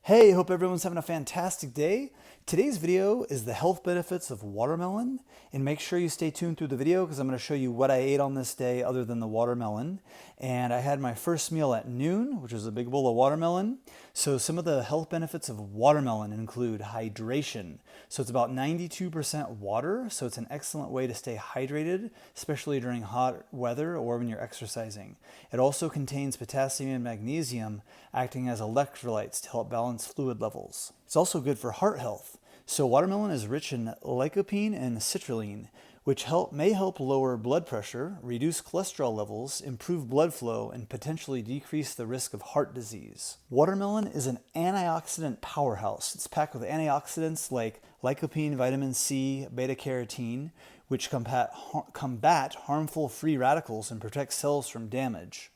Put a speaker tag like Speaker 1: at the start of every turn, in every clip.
Speaker 1: Hey, hope everyone's having a fantastic day. Today's video is the health benefits of watermelon, and make sure you stay tuned through the video because I'm going to show you what I ate on this day other than the watermelon. And I had my first meal at noon, which was a big bowl of watermelon. So some of the health benefits of watermelon include hydration. So it's about 92% water, so it's an excellent way to stay hydrated, especially during hot weather or when you're exercising. It also contains potassium and magnesium, acting as electrolytes to help balance fluid levels. It's also good for heart health. So watermelon is rich in lycopene and citrulline, which may help lower blood pressure, reduce cholesterol levels, improve blood flow, and potentially decrease the risk of heart disease. Watermelon is an antioxidant powerhouse. It's packed with antioxidants like lycopene, vitamin C, beta-carotene, which combat harmful free radicals and protect cells from damage.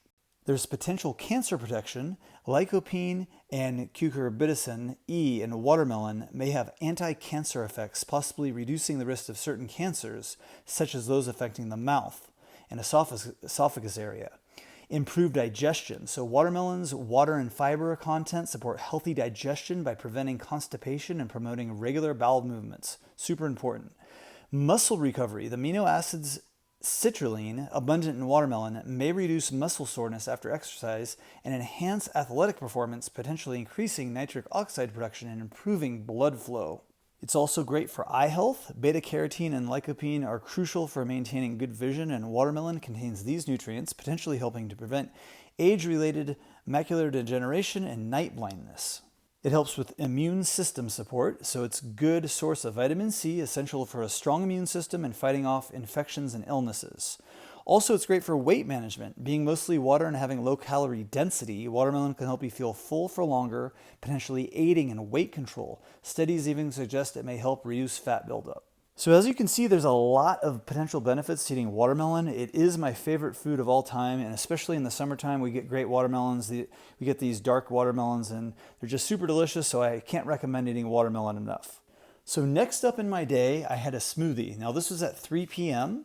Speaker 1: There's potential cancer protection. Lycopene and cucurbitacin E in watermelon may have anti-cancer effects, possibly reducing the risk of certain cancers, such as those affecting the mouth and esophagus area. Improved digestion. So watermelon's water and fiber content support healthy digestion by preventing constipation and promoting regular bowel movements. Super important. Muscle recovery. The amino acids citrulline, abundant in watermelon, may reduce muscle soreness after exercise and enhance athletic performance, potentially increasing nitric oxide production and improving blood flow. It's also great for eye health. Beta-carotene and lycopene are crucial for maintaining good vision, and watermelon contains these nutrients, potentially helping to prevent age-related macular degeneration and night blindness. It helps with immune system support, so it's a good source of vitamin C, essential for a strong immune system and fighting off infections and illnesses. Also, it's great for weight management. Being mostly water and having low calorie density, watermelon can help you feel full for longer, potentially aiding in weight control. Studies even suggest it may help reduce fat buildup. So as you can see, there's a lot of potential benefits to eating watermelon. It is my favorite food of all time, and especially in the summertime, we get great watermelons. We get these dark watermelons, and they're just super delicious, so I can't recommend eating watermelon enough. So next up in my day, I had a smoothie. Now this was at 3 p.m.,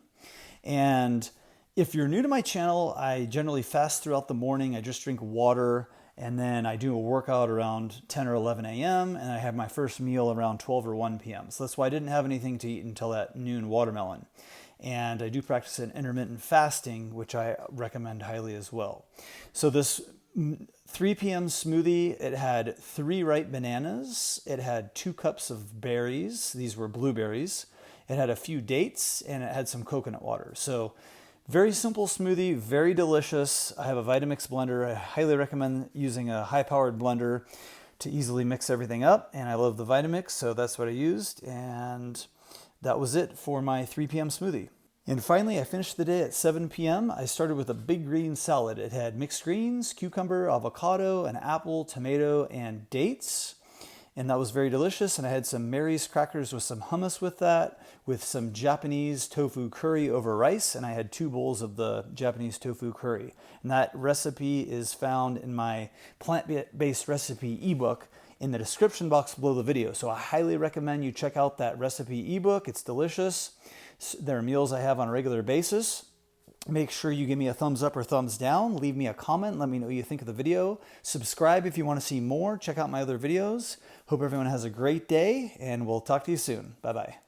Speaker 1: and if you're new to my channel, I generally fast throughout the morning. I just drink water, and then I do a workout around 10 or 11 a.m., and I have my first meal around 12 or 1 p.m. So that's why I didn't have anything to eat until that noon watermelon. And I do practice an intermittent fasting, which I recommend highly as well. So this 3 p.m. smoothie, it had 3 ripe bananas, it had 2 cups of berries, these were blueberries, it had a few dates, and it had some coconut water. So very simple smoothie, very delicious. I have a Vitamix blender. I highly recommend using a high-powered blender to easily mix everything up. And I love the Vitamix, so that's what I used. And that was it for my 3 p.m. smoothie. And finally, I finished the day at 7 p.m. I started with a big green salad. It had mixed greens, cucumber, avocado, an apple, tomato, and dates. And that was very delicious. And I had some Mary's crackers with some hummus with that, with some Japanese tofu curry over rice. And I had 2 bowls of the Japanese tofu curry. And that recipe is found in my plant-based recipe ebook in the description box below the video. So I highly recommend you check out that recipe ebook. It's delicious. There are meals I have on a regular basis. Make sure you give me a thumbs up or thumbs down. Leave me a comment. Let me know what you think of the video. Subscribe if you want to see more. Check out my other videos. Hope everyone has a great day, and we'll talk to you soon. Bye-bye.